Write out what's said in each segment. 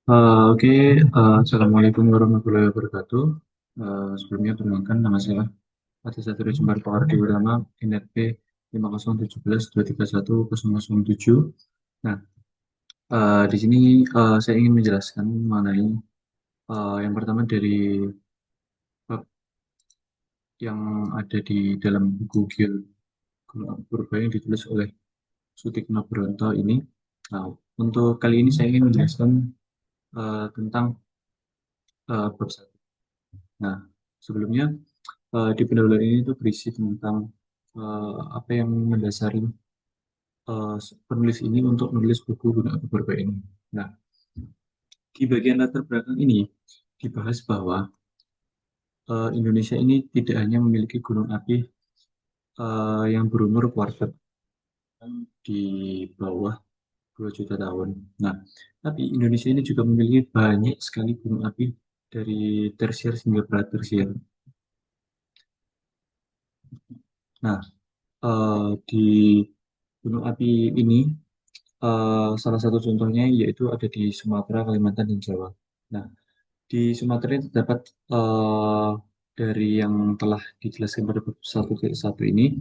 Oke, Assalamualaikum warahmatullahi wabarakatuh. Sebelumnya perkenalkan nama saya Fatih Satrio Jembar Pawardi Utama, NRP 5017231207. Nah, di sini saya ingin menjelaskan mengenai yang pertama dari bab yang ada di dalam buku Gil Gunung Api Purba yang ditulis oleh Sutikno Bronto ini. Nah, untuk kali ini saya ingin menjelaskan tentang bab 1. Nah, sebelumnya di pendahuluan ini itu berisi tentang apa yang mendasari penulis ini untuk menulis buku Gunung Api Purba ini. Nah, di bagian latar belakang ini dibahas bahwa Indonesia ini tidak hanya memiliki gunung api yang berumur kuarter di bawah 2 juta tahun. Nah, tapi Indonesia ini juga memiliki banyak sekali gunung api dari tersier hingga pratersier. Nah, di gunung api ini salah satu contohnya yaitu ada di Sumatera, Kalimantan, dan Jawa. Nah, di Sumatera itu terdapat dari yang telah dijelaskan pada bab 1.1 ini,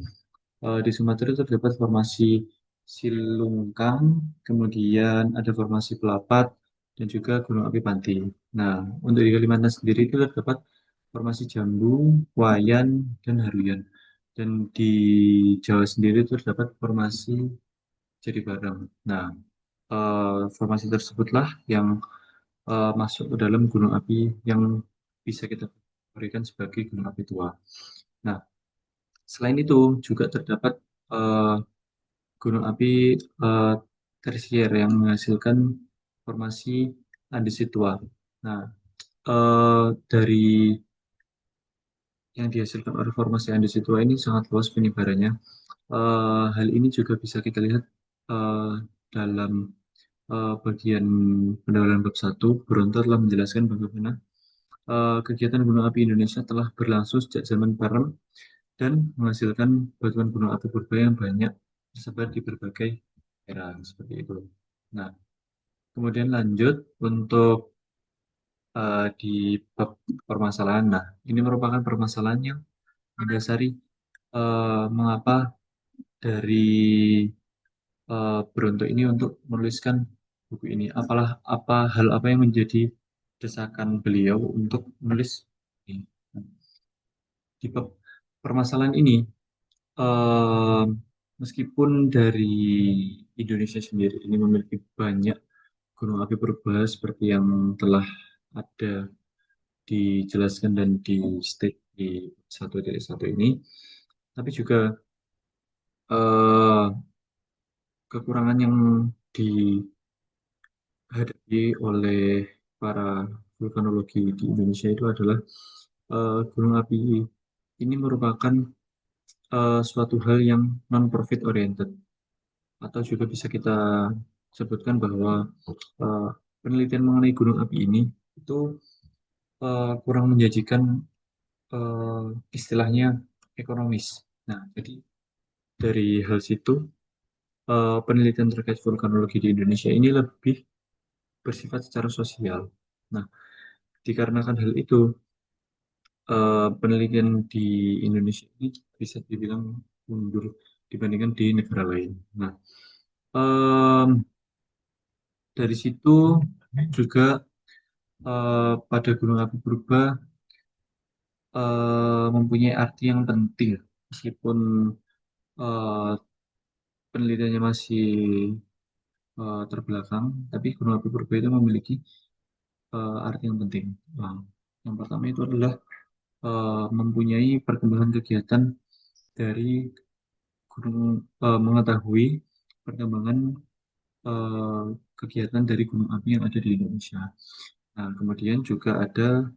di Sumatera itu terdapat formasi Silungkang, kemudian ada formasi Pelapat, dan juga Gunung Api Panti. Nah, untuk di Kalimantan sendiri itu terdapat formasi Jambu, Wayan, dan Haruyan. Dan di Jawa sendiri itu terdapat formasi Jadi Barang. Nah, formasi tersebutlah yang masuk ke dalam gunung api yang bisa kita berikan sebagai gunung api tua. Nah, selain itu juga terdapat eh, gunung api eh, tersier yang menghasilkan formasi andesit tua. Nah, dari yang dihasilkan oleh formasi andesit tua ini sangat luas penyebarannya. Hal ini juga bisa kita lihat eh, dalam bagian pendahuluan bab 1. Bronto telah menjelaskan bagaimana kegiatan gunung api Indonesia telah berlangsung sejak zaman Parem dan menghasilkan batuan gunung api purba yang banyak tersebar di berbagai daerah seperti itu. Nah, kemudian lanjut untuk di bab permasalahan. Nah, ini merupakan permasalahan yang mendasari mengapa dari Bronto ini untuk menuliskan buku ini. Hal apa yang menjadi desakan beliau untuk menulis ini. Di bab permasalahan ini, eh, meskipun dari Indonesia sendiri ini memiliki banyak gunung api purba seperti yang telah ada dijelaskan dan di state di 1.1 ini, tapi juga eh, kekurangan yang dihadapi oleh para vulkanologi di Indonesia itu adalah gunung api ini merupakan suatu hal yang non-profit oriented, atau juga bisa kita sebutkan bahwa eh, penelitian mengenai gunung api ini itu kurang menjanjikan eh, istilahnya ekonomis. Nah, jadi dari hal situ penelitian terkait vulkanologi di Indonesia ini lebih bersifat secara sosial. Nah, dikarenakan hal itu penelitian di Indonesia ini bisa dibilang mundur dibandingkan di negara lain. Nah, em, dari situ juga pada Gunung Api Purba mempunyai arti yang penting, meskipun eh, penelitiannya masih terbelakang, tapi Gunung Api Purba itu memiliki arti yang penting. Nah, yang pertama itu adalah mempunyai perkembangan kegiatan dari gunung, mengetahui perkembangan eh, kegiatan dari gunung api yang ada di Indonesia. Nah, kemudian juga ada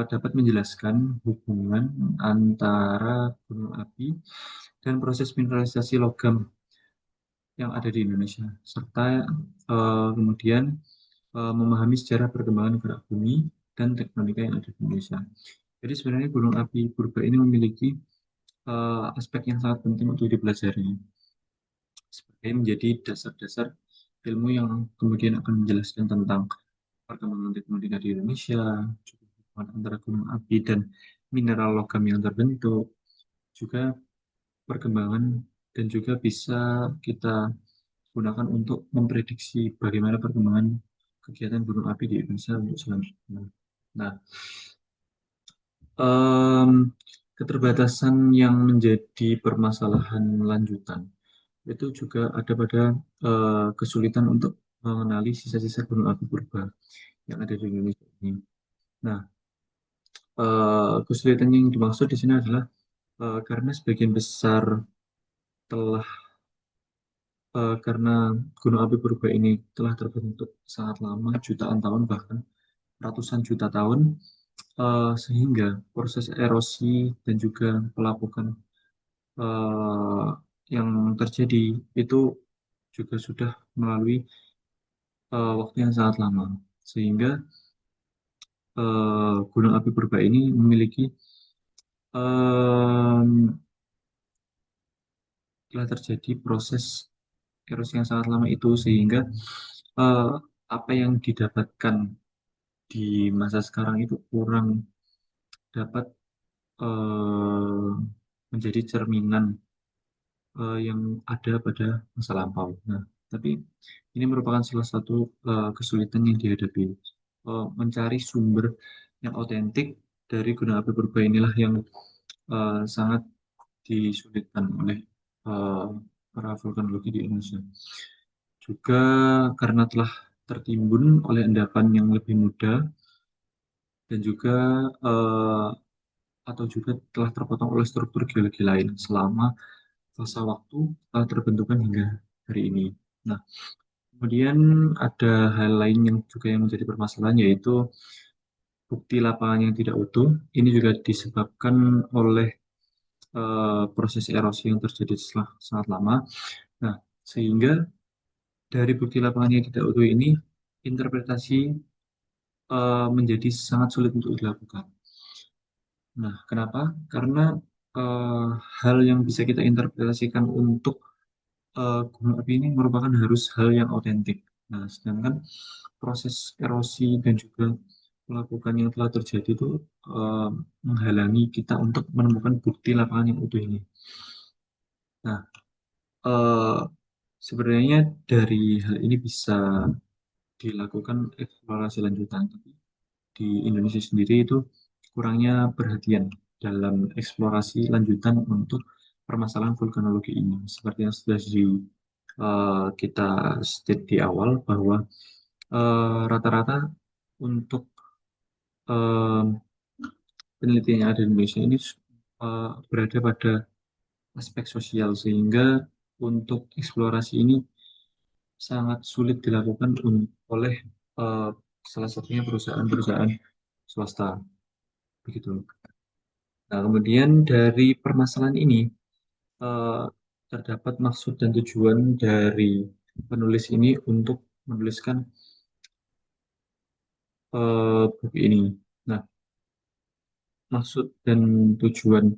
dapat menjelaskan hubungan antara gunung api dan proses mineralisasi logam yang ada di Indonesia, serta kemudian memahami sejarah perkembangan gerak bumi dan tektonika yang ada di Indonesia. Jadi sebenarnya gunung api purba ini memiliki aspek yang sangat penting untuk dipelajari, sebagai menjadi dasar-dasar ilmu yang kemudian akan menjelaskan tentang perkembangan teknologi di Indonesia, juga hubungan antara gunung api dan mineral logam yang terbentuk, juga perkembangan dan juga bisa kita gunakan untuk memprediksi bagaimana perkembangan kegiatan gunung api di Indonesia untuk selanjutnya. Nah, em, keterbatasan yang menjadi permasalahan lanjutan itu juga ada pada kesulitan untuk mengenali sisa-sisa gunung api purba yang ada di Indonesia ini. Nah, kesulitan yang dimaksud di sini adalah karena sebagian besar telah karena gunung api purba ini telah terbentuk sangat lama, jutaan tahun bahkan ratusan juta tahun, sehingga proses erosi dan juga pelapukan eh, yang terjadi itu juga sudah melalui waktu yang sangat lama, sehingga gunung api purba ini memiliki em, telah terjadi proses erosi yang sangat lama itu sehingga eh, apa yang didapatkan di masa sekarang itu kurang dapat eh, menjadi cerminan yang ada pada masa lampau. Nah, tapi ini merupakan salah satu kesulitan yang dihadapi. Mencari sumber yang otentik dari gunung api purba inilah yang sangat disulitkan oleh eh, para vulkanologi di Indonesia. Juga karena telah tertimbun oleh endapan yang lebih muda dan juga eh, atau juga telah terpotong oleh struktur geologi lain selama masa waktu terbentukan hingga hari ini. Nah, kemudian ada hal lain yang juga yang menjadi permasalahan yaitu bukti lapangan yang tidak utuh. Ini juga disebabkan oleh proses erosi yang terjadi setelah sangat lama. Nah, sehingga dari bukti lapangan yang tidak utuh ini, interpretasi menjadi sangat sulit untuk dilakukan. Nah, kenapa? Karena eh, hal yang bisa kita interpretasikan untuk gunung api ini merupakan harus hal yang otentik. Nah, sedangkan proses erosi dan juga pelapukan yang telah terjadi itu eh, menghalangi kita untuk menemukan bukti lapangan yang utuh ini. Nah, eh, sebenarnya dari hal ini bisa dilakukan eksplorasi lanjutan. Tapi di Indonesia sendiri itu kurangnya perhatian dalam eksplorasi lanjutan untuk permasalahan vulkanologi ini. Seperti yang sudah kita state di awal bahwa rata-rata untuk eh, penelitian yang ada di Indonesia ini berada pada aspek sosial sehingga untuk eksplorasi ini sangat sulit dilakukan oleh eh, salah satunya perusahaan-perusahaan swasta begitu. Nah, kemudian dari permasalahan ini eh, terdapat maksud dan tujuan dari penulis ini untuk menuliskan buku ini. Nah, maksud dan tujuan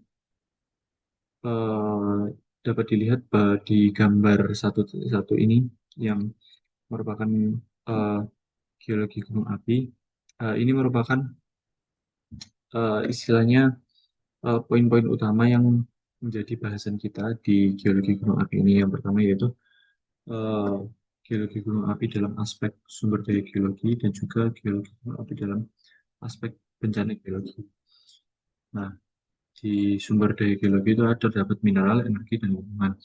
eh, dapat dilihat di gambar satu satu ini yang merupakan eh, geologi gunung api. Ini merupakan istilahnya poin-poin utama yang menjadi bahasan kita di geologi gunung api ini. Yang pertama yaitu eh, geologi gunung api dalam aspek sumber daya geologi dan juga geologi gunung api dalam aspek bencana geologi. Nah, di sumber daya geologi itu ada terdapat mineral, energi, dan lingkungan.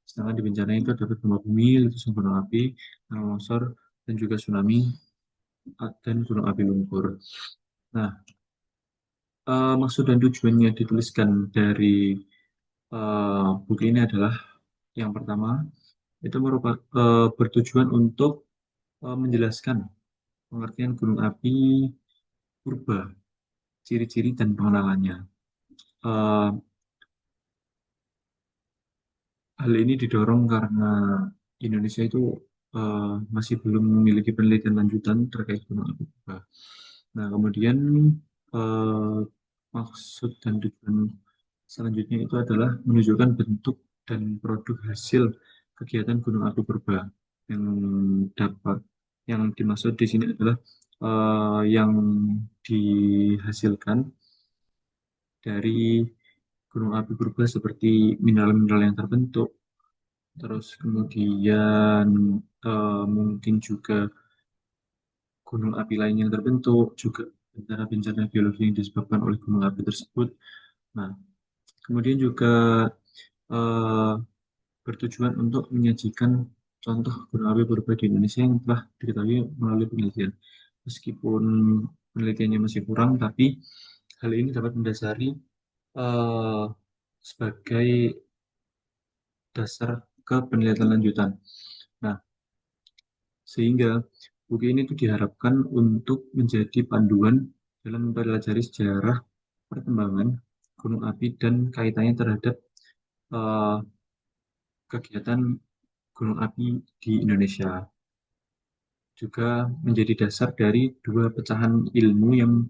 Sedangkan di bencana itu terdapat gempa bumi, letusan gunung api, tanah longsor, dan juga tsunami dan gunung api lumpur. Nah, maksud dan tujuannya dituliskan dari buku ini adalah yang pertama itu merupakan bertujuan untuk menjelaskan pengertian gunung api purba, ciri-ciri dan pengenalannya. Eh, Hal ini didorong karena Indonesia itu masih belum memiliki penelitian lanjutan terkait gunung api purba. Nah, kemudian eh, maksud dan tujuan selanjutnya itu adalah menunjukkan bentuk dan produk hasil kegiatan gunung api purba yang dapat yang dimaksud di sini adalah yang dihasilkan dari gunung api purba seperti mineral-mineral yang terbentuk, terus kemudian mungkin juga gunung api lain yang terbentuk, juga bencana-bencana geologi yang disebabkan oleh gunung api tersebut. Nah, kemudian juga eh, bertujuan untuk menyajikan contoh gunung api purba di Indonesia yang telah diketahui melalui penelitian. Meskipun penelitiannya masih kurang, tapi hal ini dapat mendasari eh, sebagai dasar ke penelitian lanjutan. Nah, sehingga buku ini tuh diharapkan untuk menjadi panduan dalam mempelajari sejarah perkembangan gunung api dan kaitannya terhadap eh, kegiatan gunung api di Indonesia. Juga menjadi dasar dari dua pecahan ilmu yang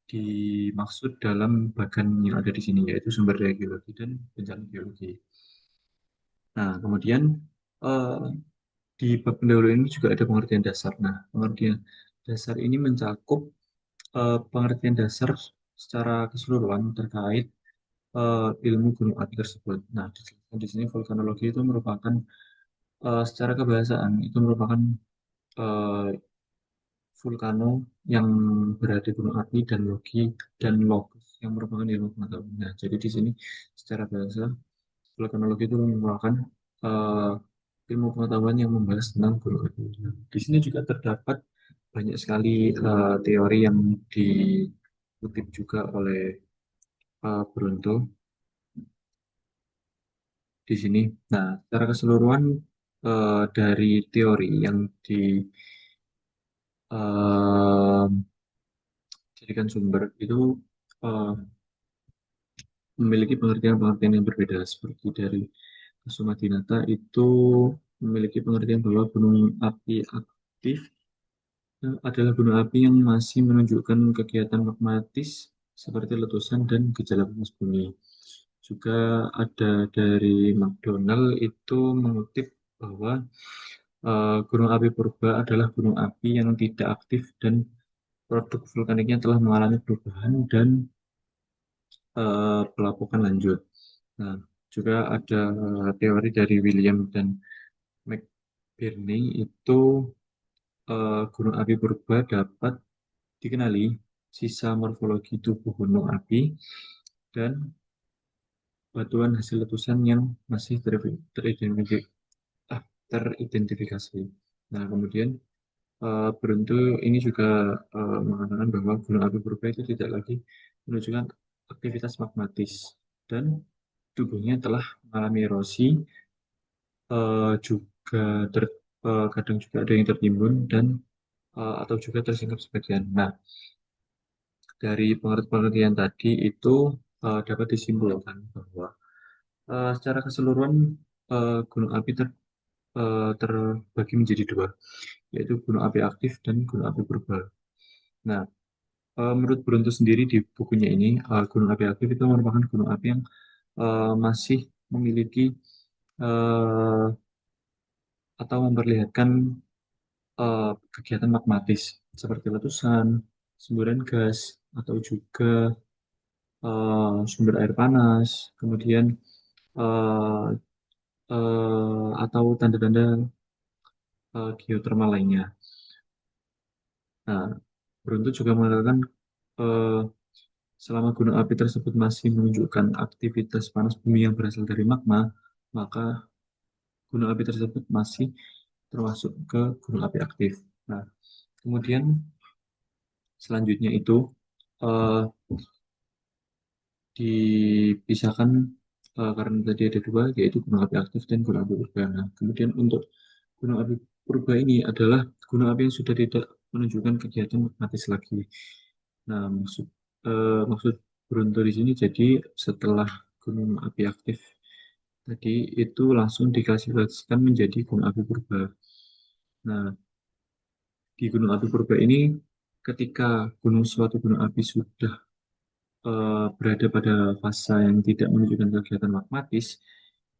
dimaksud dalam bagan yang ada di sini, yaitu sumber daya geologi dan bencana geologi. Nah, kemudian eh, di bab pendahuluan ini juga ada pengertian dasar. Nah, pengertian dasar ini mencakup pengertian dasar secara keseluruhan terkait ilmu gunung api tersebut. Nah, di sini vulkanologi itu merupakan secara kebahasaan itu merupakan eh, vulkano yang berada di gunung api dan logi dan logos yang merupakan ilmu pengetahuan. Nah, jadi di sini secara bahasa vulkanologi itu merupakan eh, ilmu pengetahuan yang membahas tentang gunung api. Nah, di sini juga terdapat banyak sekali teori yang dikutip juga oleh Brunto di sini. Nah, secara keseluruhan dari teori yang dijadikan sumber itu eh, memiliki pengertian-pengertian yang berbeda. Seperti dari Kasuma Dinata itu memiliki pengertian bahwa gunung api aktif adalah gunung api yang masih menunjukkan kegiatan magmatis seperti letusan dan gejala panas bumi. Juga ada dari McDonald itu mengutip bahwa gunung api purba adalah gunung api yang tidak aktif dan produk vulkaniknya telah mengalami perubahan dan pelapukan lanjut. Nah, juga ada teori dari William dan McBurney itu gunung api purba dapat dikenali sisa morfologi tubuh gunung api dan batuan hasil letusan yang masih teridentifikasi. Nah, kemudian Beruntu ini juga mengatakan bahwa gunung api purba itu tidak lagi menunjukkan aktivitas magmatis dan tubuhnya telah mengalami erosi, juga kadang juga ada yang tertimbun dan atau juga tersingkap sebagian. Nah, dari pengertian tadi itu dapat disimpulkan bahwa secara keseluruhan gunung api terbagi menjadi dua, yaitu gunung api aktif dan gunung api purba. Nah, menurut Brunto sendiri di bukunya ini, gunung api aktif itu merupakan gunung api yang masih memiliki eh, atau memperlihatkan kegiatan magmatis seperti letusan, semburan gas, atau juga sumber air panas, kemudian eh, atau tanda-tanda geotermal lainnya. Nah, Beruntung juga mengatakan eh, selama gunung api tersebut masih menunjukkan aktivitas panas bumi yang berasal dari magma, maka gunung api tersebut masih termasuk ke gunung api aktif. Nah, kemudian selanjutnya itu eh, dipisahkan karena tadi ada dua, yaitu gunung api aktif dan gunung api purba. Nah, kemudian untuk gunung api purba ini adalah gunung api yang sudah tidak menunjukkan kegiatan magmatis lagi. Nah, maksud Brunto di sini jadi setelah gunung api aktif tadi itu langsung diklasifikasikan menjadi gunung api purba. Nah, di gunung api purba ini ketika suatu gunung api sudah berada pada fase yang tidak menunjukkan kegiatan magmatis,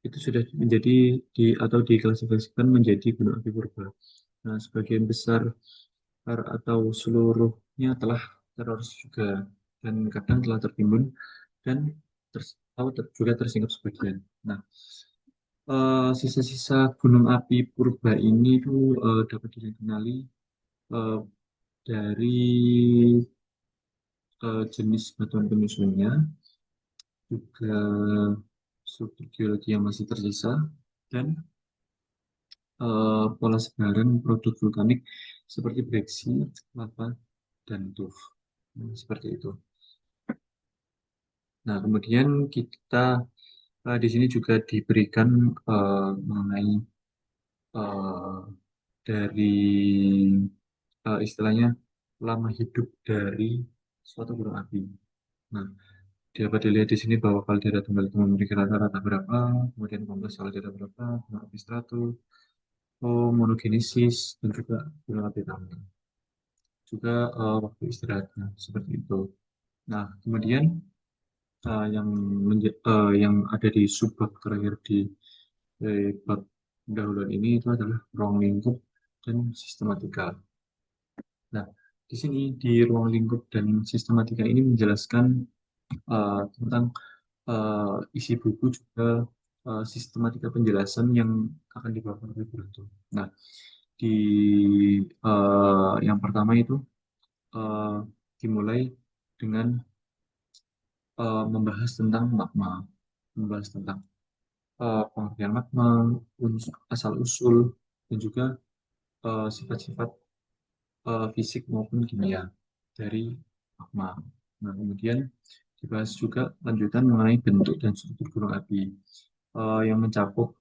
itu sudah menjadi atau diklasifikasikan menjadi gunung api purba. Nah, sebagian besar atau seluruhnya telah teroris juga dan kadang telah tertimbun dan juga tersingkap sebagian. Nah, sisa-sisa gunung api purba ini tuh dapat dikenali eh, dari jenis batuan penyusunnya, juga struktur geologi yang masih tersisa, dan pola sebaran produk vulkanik seperti breksi, lava, dan tuff. Nah, seperti itu. Nah, kemudian kita di sini juga diberikan mengenai eh, dari istilahnya lama hidup dari suatu gunung api. Nah, dapat dilihat di sini bahwa kaldera tunggal itu memiliki rata-rata berapa, kemudian kompleks kaldera berapa, gunung api stratus, monogenesis, dan juga gunung api tangga. Juga waktu istirahatnya seperti itu. Nah, kemudian yang ada di subbab terakhir di bab pendahuluan ini itu adalah ruang lingkup dan sistematika. Nah, di sini di ruang lingkup dan sistematika ini menjelaskan tentang isi buku juga sistematika penjelasan yang akan dibawakan oleh Brunto. Nah, di yang pertama itu eh, dimulai dengan membahas tentang magma, membahas tentang pengertian magma, asal-usul, dan juga sifat-sifat fisik maupun kimia dari magma. Nah, kemudian dibahas juga lanjutan mengenai bentuk dan struktur gunung api yang mencakup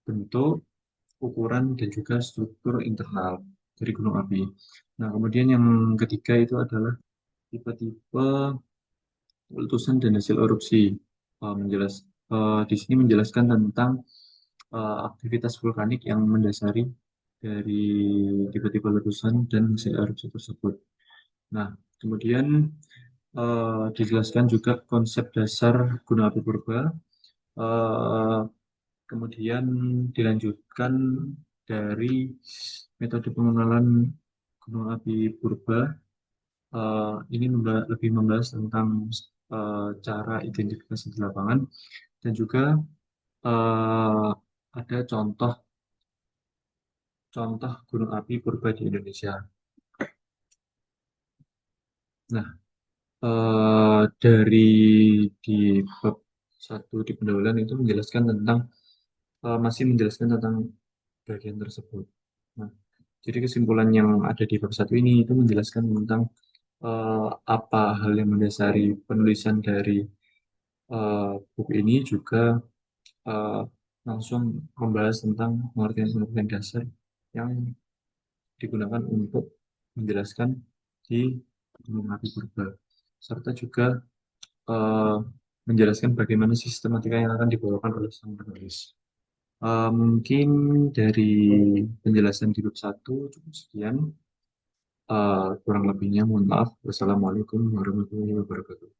bentuk, ukuran, dan juga struktur internal dari gunung api. Nah, kemudian yang ketiga itu adalah tipe-tipe letusan dan hasil erupsi. Menjelas, di sini menjelaskan tentang aktivitas vulkanik yang mendasari dari tipe-tipe letusan dan hasil erupsi tersebut. Nah, kemudian dijelaskan juga konsep dasar gunung api purba. Eh, Kemudian dilanjutkan dari metode pengenalan gunung api purba. Ini lebih membahas tentang cara identifikasi di lapangan dan juga eh, ada contoh gunung api purba di Indonesia. Nah, dari di bab satu di pendahuluan itu menjelaskan tentang masih menjelaskan tentang bagian tersebut. Nah, jadi kesimpulan yang ada di bab satu ini itu menjelaskan tentang apa hal yang mendasari penulisan dari buku ini juga eh, langsung membahas tentang pengertian-pengertian dasar yang digunakan untuk menjelaskan di gunung api purba, serta juga eh, menjelaskan bagaimana sistematika yang akan dibawakan oleh sang penulis. Mungkin dari penjelasan di bab satu cukup sekian. Kurang lebihnya mohon maaf. Wassalamualaikum warahmatullahi wabarakatuh.